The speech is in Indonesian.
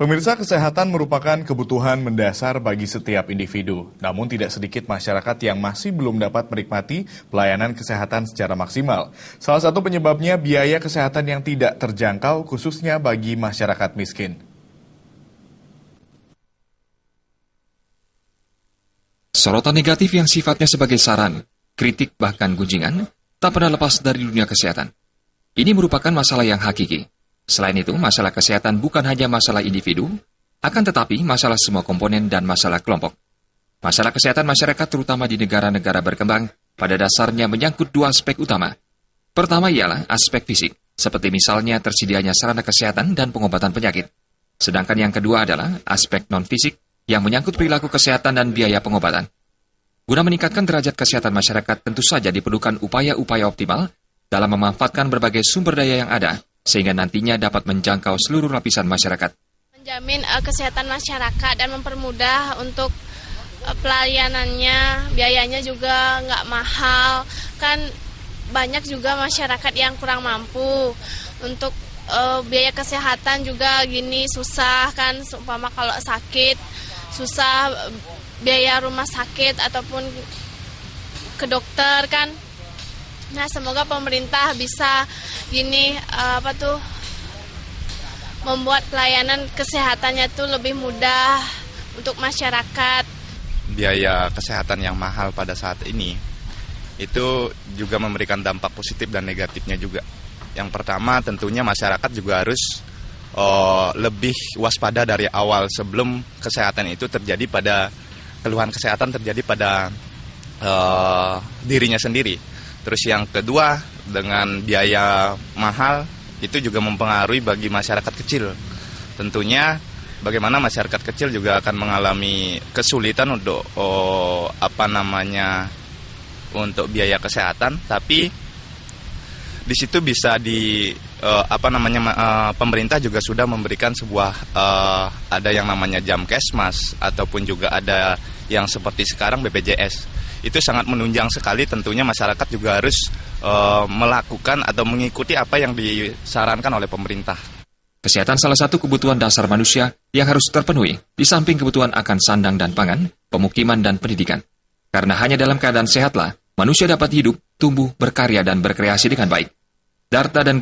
Pemirsa, kesehatan merupakan kebutuhan mendasar bagi setiap individu. Namun tidak sedikit masyarakat yang masih belum dapat menikmati pelayanan kesehatan secara maksimal. Salah satu penyebabnya biaya kesehatan yang tidak terjangkau khususnya bagi masyarakat miskin. Sorotan negatif yang sifatnya sebagai saran, kritik bahkan gunjingan tak pernah lepas dari dunia kesehatan. Ini merupakan masalah yang hakiki. Selain itu, masalah kesehatan bukan hanya masalah individu, akan tetapi masalah semua komponen dan masalah kelompok. Masalah kesehatan masyarakat terutama di negara-negara berkembang pada dasarnya menyangkut dua aspek utama. Pertama ialah aspek fisik, seperti misalnya tersedianya sarana kesehatan dan pengobatan penyakit. Sedangkan yang kedua adalah aspek non-fisik yang menyangkut perilaku kesehatan dan biaya pengobatan. Guna meningkatkan derajat kesehatan masyarakat tentu saja diperlukan upaya-upaya optimal dalam memanfaatkan berbagai sumber daya yang ada, sehingga nantinya dapat menjangkau seluruh lapisan masyarakat. Menjamin kesehatan masyarakat dan mempermudah untuk pelayanannya, biayanya juga nggak mahal. Kan banyak juga masyarakat yang kurang mampu. Untuk biaya kesehatan juga gini susah kan, seumpama kalau sakit, susah biaya rumah sakit ataupun ke dokter kan. Nah, semoga pemerintah bisa membuat pelayanan kesehatannya itu lebih mudah untuk masyarakat. Biaya kesehatan yang mahal pada saat ini itu juga memberikan dampak positif dan negatifnya juga. Yang pertama tentunya masyarakat juga harus lebih waspada dari awal sebelum kesehatan itu terjadi keluhan kesehatan terjadi pada dirinya sendiri. Terus yang kedua, dengan biaya mahal itu juga mempengaruhi bagi masyarakat kecil. Tentunya bagaimana masyarakat kecil juga akan mengalami kesulitan untuk untuk biaya kesehatan, tapi di situ bisa pemerintah juga sudah memberikan sebuah ada yang namanya Jamkesmas ataupun juga ada yang seperti sekarang BPJS. Itu sangat menunjang sekali, tentunya masyarakat juga harus melakukan atau mengikuti apa yang disarankan oleh pemerintah. Kesehatan salah satu kebutuhan dasar manusia yang harus terpenuhi, di samping kebutuhan akan sandang dan pangan, pemukiman dan pendidikan. Karena hanya dalam keadaan sehatlah, manusia dapat hidup, tumbuh, berkarya dan berkreasi dengan baik. Darta dan